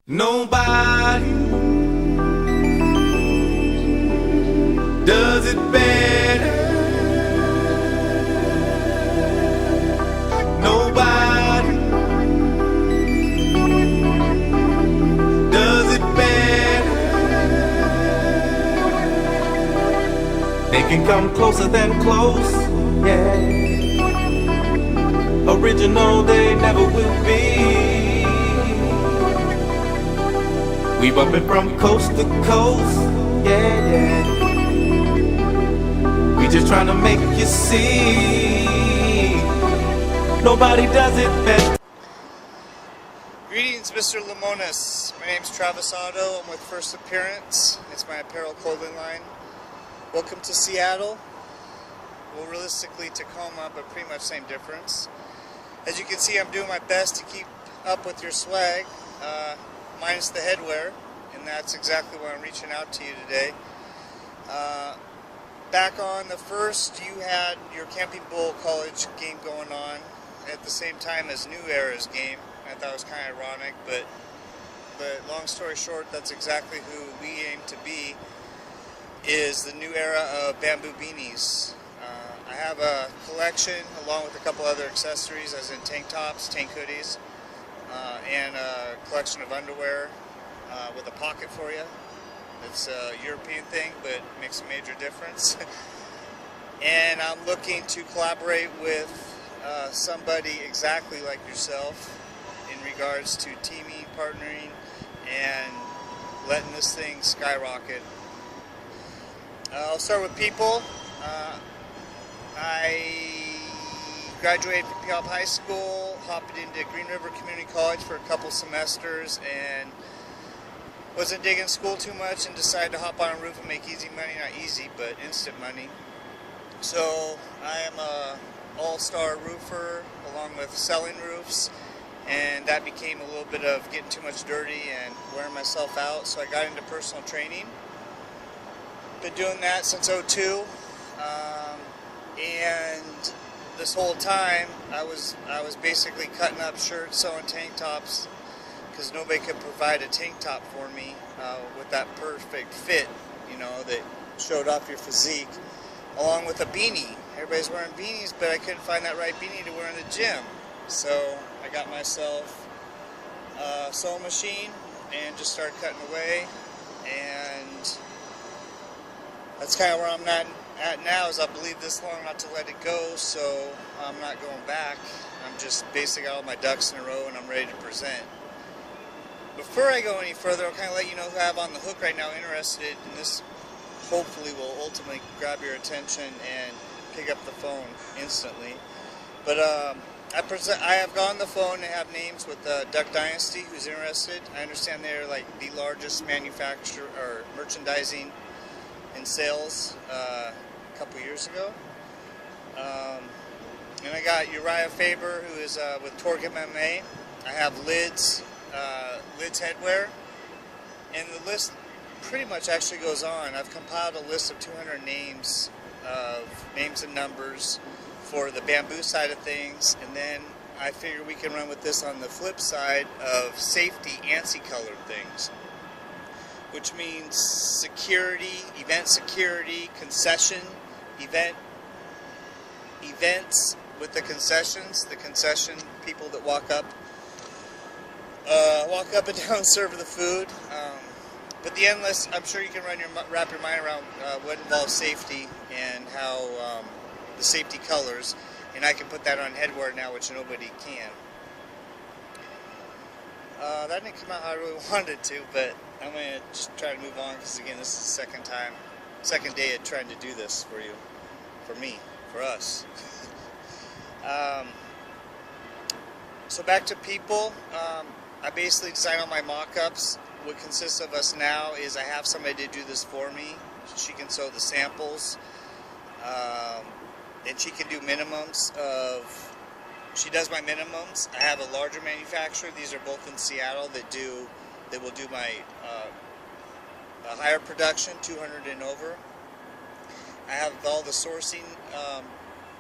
Nobody does it better. Nobody does it better. They can come closer than close, yeah. Original they never will be. We bumpin' from coast to coast, yeah, yeah. We just tryna make you see. Nobody does it better. Greetings, Mr. Lemonis. My name's Travis Otto. I'm with First Appearance. It's my apparel clothing line. Welcome to Seattle. Well, realistically, Tacoma, but pretty much same difference. As you can see, I'm doing my best to keep up with your swag, minus the headwear, and that's exactly why I'm reaching out to you today. Back on the 1st, you had your Camping Bull College game going on at the same time as New Era's game. I thought it was kind of ironic, but long story short, that's exactly who we aim to be, is the new era of bamboo beanies. I have a collection along with a couple other accessories, as in tank tops, tank hoodies, and a collection of underwear with a pocket for you. It's a European thing, but makes a major difference. And I'm looking to collaborate with somebody exactly like yourself in regards to teaming, partnering, and letting this thing skyrocket. I'll start with people. I graduated from Puyallup High School, hopped into Green River Community College for a couple semesters, and wasn't digging school too much and decided to hop on a roof and make easy money. Not easy, but instant money. So I am a all-star roofer along with selling roofs, and that became a little bit of getting too much dirty and wearing myself out, so I got into personal training. Been doing that since '02. And this whole time I was basically cutting up shirts, sewing tank tops, because nobody could provide a tank top for me with that perfect fit, you know, that showed off your physique, along with a beanie. Everybody's wearing beanies, but I couldn't find that right beanie to wear in the gym. So I got myself a sewing machine and just started cutting away, and that's kind of where I'm at now, is I believe this long not to let it go, so I'm not going back. I'm just basically got all my ducks in a row and I'm ready to present. Before I go any further, I'll kind of let you know who I have on the hook right now interested in this. Hopefully will ultimately grab your attention and pick up the phone instantly. But I have gone on the phone and have names with Duck Dynasty, who's interested. I understand they're like the largest manufacturer or merchandising and sales a couple years ago. And I got Uriah Faber, who is with Torque MMA. I have Lids headwear, and the list pretty much actually goes on. I've compiled a list of 200 names and numbers for the bamboo side of things, and then I figure we can run with this on the flip side of safety ANSI colored things, which means security, event security, concession, events with the concessions, the concession people that walk up and down and serve the food. But the endless, I'm sure you can wrap your mind around what involves safety and how the safety colors, and I can put that on headwear now, which nobody can. That didn't come out how I really wanted it to, but I'm going to just try to move on, because again, this is the second day of trying to do this for you, for me, for us. So back to people. I basically design all my mock-ups. What consists of us now is I have somebody to do this for me. She can sew the samples, and she can do minimums of. She does my minimums. I have a larger manufacturer. These are both in Seattle that will do my a higher production, 200 and over. I have all the sourcing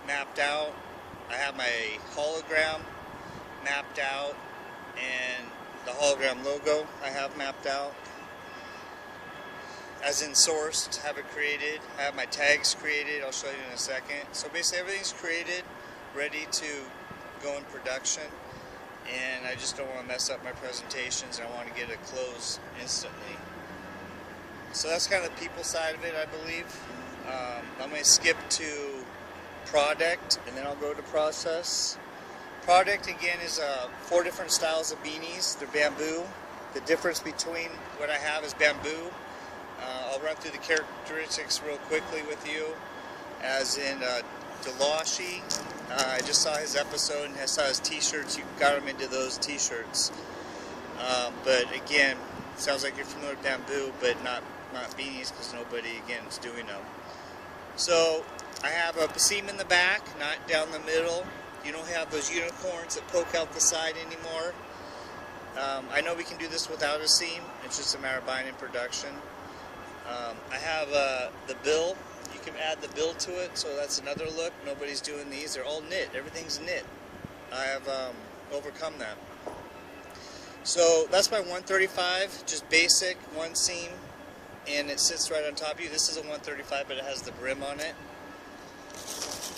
mapped out. I have my hologram mapped out, and the hologram logo I have mapped out, as in sourced, have it created, I have my tags created, I'll show you in a second. So basically everything's created, ready to go in production, and I just don't want to mess up my presentations, and I want to get it closed instantly. So that's kind of the people side of it, I believe. I'm going to skip to product, and then I'll go to process. Product, again, is 4 different styles of beanies. They're bamboo. The difference between what I have is bamboo. I'll run through the characteristics real quickly with you. As in Delashi, I just saw his episode and I saw his t-shirts. You got him into those t-shirts. But again, sounds like you're familiar with bamboo, but not beanies, because nobody, again, is doing them. So I have a seam in the back, not down the middle. You don't have those unicorns that poke out the side anymore. I know we can do this without a seam. It's just a matter of buying in production. I have the bill. You can add the bill to it, so that's another look. Nobody's doing these. They're all knit. Everything's knit. I have overcome that. So that's my 135, just basic, one seam, and it sits right on top of you. This is a 135, but it has the brim on it.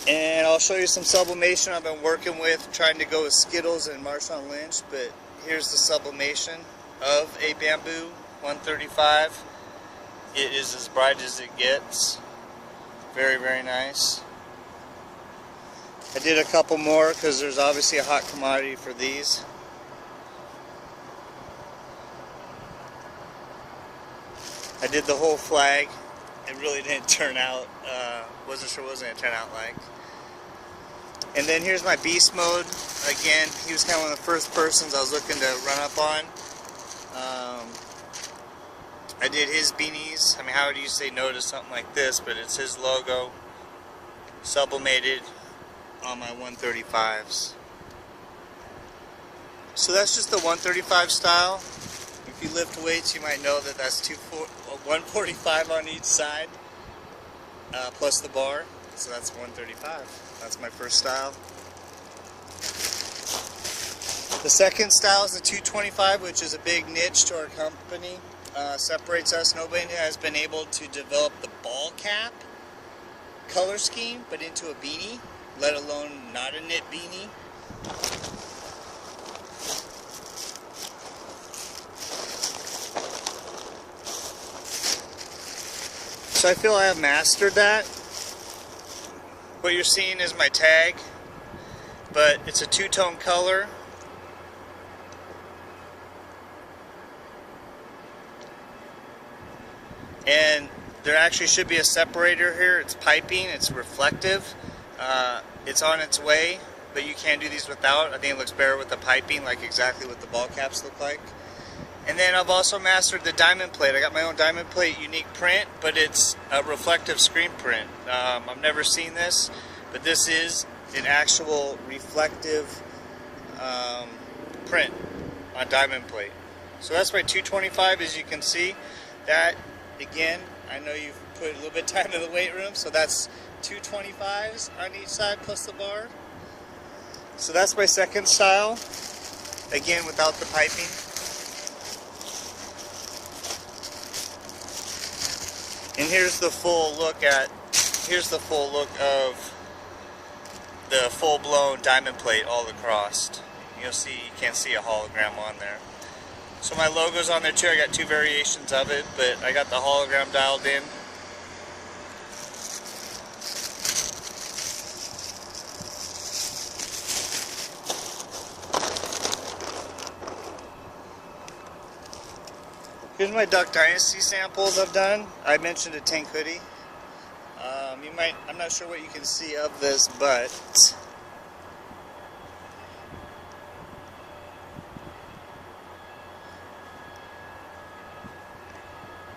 And I'll show you some sublimation I've been working with, trying to go with Skittles and Marshawn Lynch, but here's the sublimation of a bamboo 135. It is as bright as it gets. Very, very nice. I did a couple more because there's obviously a hot commodity for these. I did the whole flag. It really didn't turn out, wasn't sure what it was going to turn out like. And then here's my beast mode. Again, he was kind of one of the first persons I was looking to run up on. I did his beanies. I mean, how do you say no to something like this? But it's his logo, sublimated on my 135s. So that's just the 135 style. If you lift weights, you might know that that's 145 on each side, plus the bar. So that's 135. That's my first style. The second style is the 225, which is a big niche to our company. Separates us. Nobody has been able to develop the ball cap color scheme, but into a beanie, let alone not a knit beanie. So I feel I have mastered that. What you're seeing is my tag, but it's a two-tone color. And there actually should be a separator here. It's piping, it's reflective. It's on its way, but you can't do these without. I think it looks better with the piping, like exactly what the ball caps look like. And then I've also mastered the diamond plate. I got my own diamond plate unique print, but it's a reflective screen print. I've never seen this, but this is an actual reflective print on diamond plate. So that's my 225, as you can see. That, again, I know you've put a little bit of time in the weight room, so that's 225s on each side plus the bar. So that's my second style, again without the piping. And here's the full look of the full-blown diamond plate all across. You'll see, you can't see a hologram on there. So my logo's on there too. I got 2 variations of it, but I got the hologram dialed in. Here's my Duck Dynasty samples I've done. I mentioned a tank hoodie. I'm not sure what you can see of this, but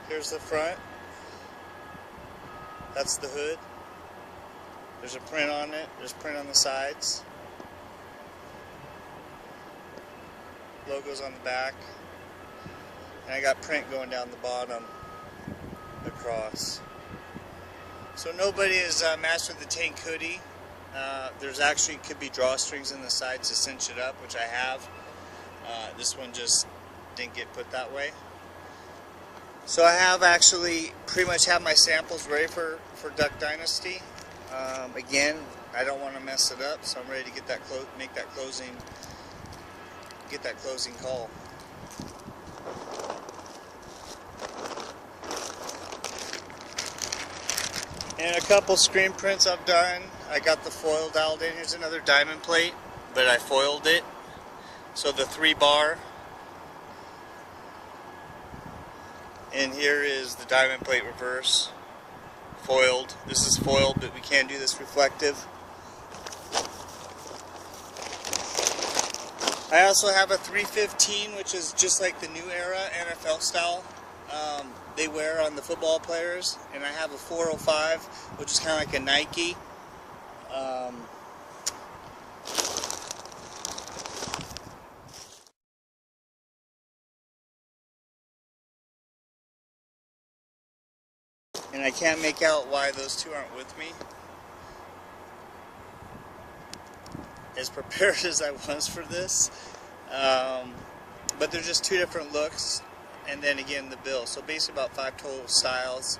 here's the front. That's the hood. There's a print on it. There's print on the sides. Logos on the back. And I got print going down the bottom across. So nobody has mastered the tank hoodie. There's actually could be drawstrings in the sides to cinch it up, which I have. This one just didn't get put that way. So I have actually pretty much have my samples ready for Duck Dynasty. Again, I don't want to mess it up, so I'm ready to get that make that closing call. And a couple screen prints I've done. I got the foil dialed in. Here's another diamond plate, but I foiled it. So the 3-bar. And here is the diamond plate reverse. Foiled. This is foiled, but we can do this reflective. I also have a 315, which is just like the new era NFL style they wear on the football players, and I have a 405, which is kind of like a Nike. And I can't make out why those two aren't with me. As prepared as I was for this, but they're just two different looks, and then again the bill. So basically about 5 total styles.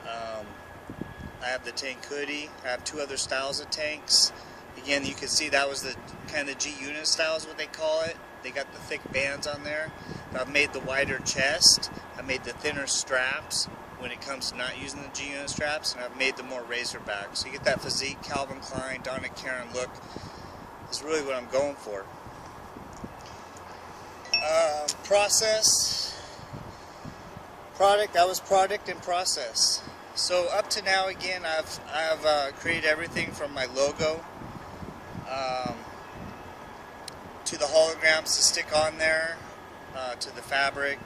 I have the tank hoodie. I have 2 other styles of tanks. Again, you can see that was the kind of G unit style is what they call it. They got the thick bands on there. But I've made the wider chest. I made the thinner straps when it comes to not using the G unit straps, and I've made the more razorback. So you get that physique Calvin Klein, Donna Karan look. Is really what I'm going for. Process, product. That was product and process. So up to now, again, I've created everything from my logo to the holograms to stick on there, to the fabric,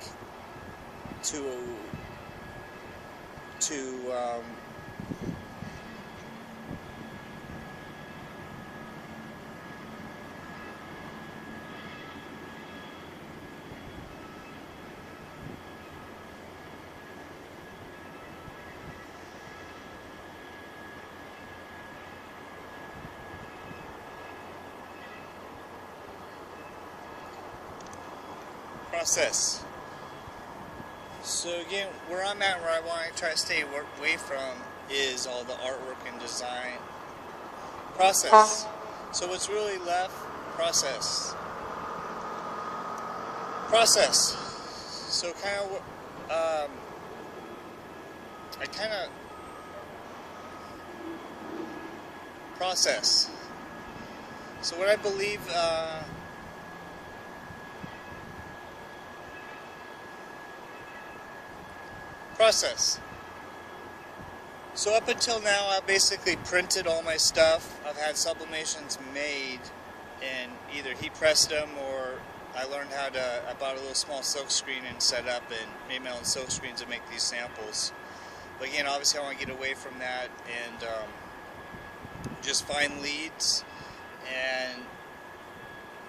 to process. So again, where I'm at, where I want to try to stay away from, is all the artwork and design process. So what's really left? Process. So kind of, I kind of process. So what I believe. Process. So up until now, I basically printed all my stuff. I've had sublimations made and either heat pressed them, or I learned how to, I bought a little small silk screen and set up and made my own silk screens to make these samples. But again, obviously I want to get away from that and just find leads and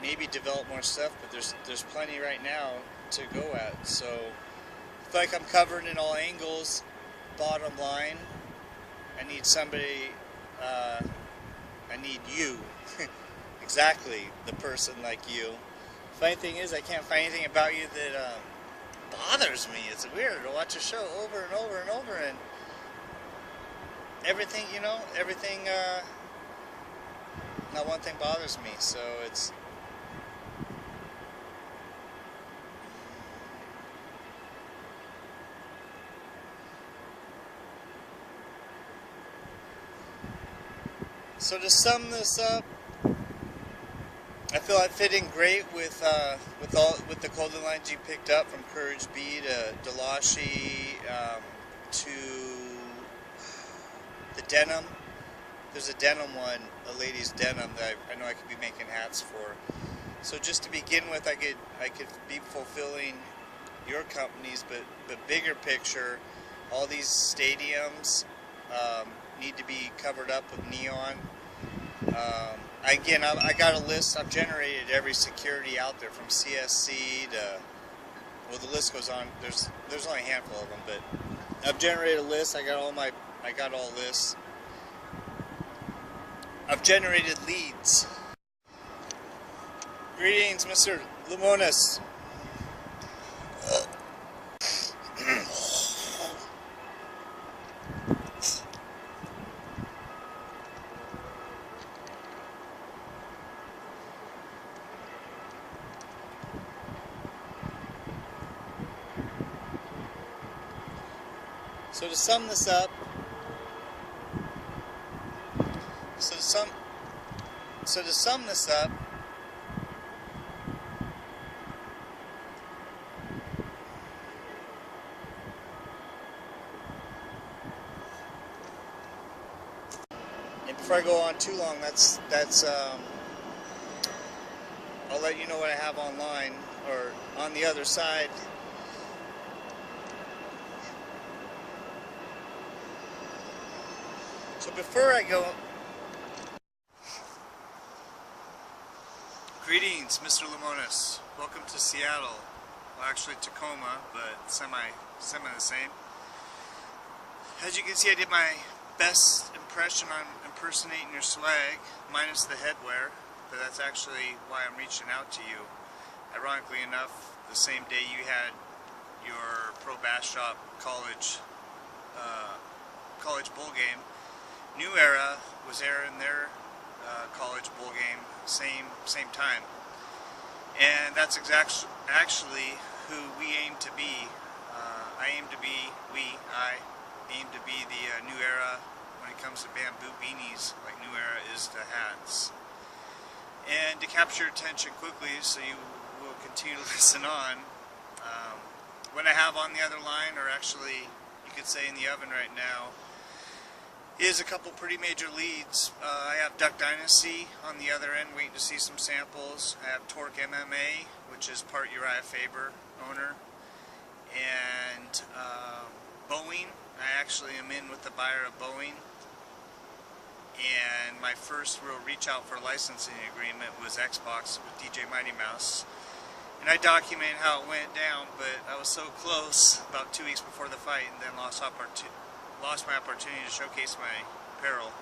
maybe develop more stuff, but there's plenty right now to go at. So I feel like I'm covered in all angles. Bottom line, I need somebody, I need you, exactly the person like you. Funny thing is, I can't find anything about you that bothers me. It's weird to watch a show over and over and over, and everything, you know, everything, not one thing bothers me, so it's... So to sum this up, I feel I fit in great with the clothing lines you picked up, from Courage B to Delashi to the denim. There's a denim one, a ladies denim that I know I could be making hats for. So just to begin with, I could be fulfilling your companies, but bigger picture, all these stadiums need to be covered up with neon. Again, I got a list. I've generated every security out there, from CSC to, well, the list goes on. There's only a handful of them, but I've generated a list. I got all lists. I've generated leads. Greetings, Mr. Lemonis. So to sum this up, so to sum this up, and before I go on too long, I'll let you know what I have online or on the other side. So before I go, greetings, Mr. Lemonis. Welcome to Seattle. Well, actually Tacoma, but semi the same. As you can see, I did my best impression on impersonating your swag, minus the headwear, but that's actually why I'm reaching out to you. Ironically enough, the same day you had your Pro Bass Shop college bowl game, New Era was airing their college bowl game same time, and that's actually who we aim to be. I aim to be the New Era when it comes to bamboo beanies, like New Era is to hats. And to capture attention quickly, so you will continue to listen on, what I have on the other line, or actually you could say in the oven right now, is a couple pretty major leads. I have Duck Dynasty on the other end, waiting to see some samples. I have Torque MMA, which is part Uriah Faber owner, and Boeing. I actually am in with the buyer of Boeing, and my first real reach out for licensing agreement was Xbox with DJ Mighty Mouse, and I documented how it went down, but I was so close about 2 weeks before the fight, and then lost my opportunity to showcase my apparel.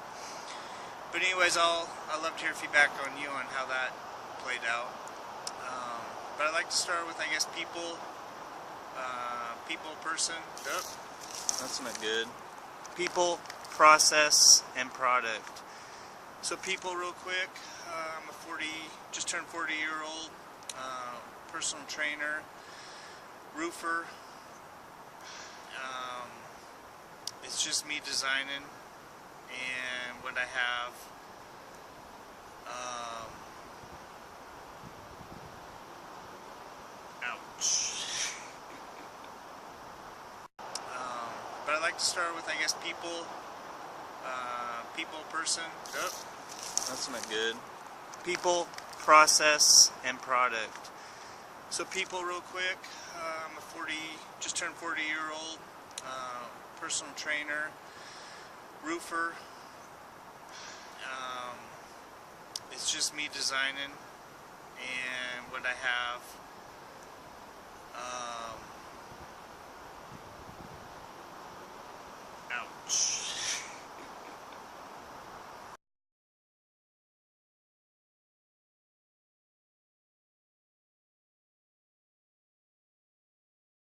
But anyways, I'd love to hear feedback on you on how that played out. But I'd like to start with, I guess, people, person. Oh, that's not good. People, process, and product. So people, real quick. I'm a just turned 40-year-old personal trainer, roofer. It's just me designing, and what I have, ouch. But I'd like to start with, I guess, people, person. Oh, that's not good. People, process, and product. So people, real quick. I'm a just turned 40-year-old personal trainer, roofer. It's just me designing, and what I have,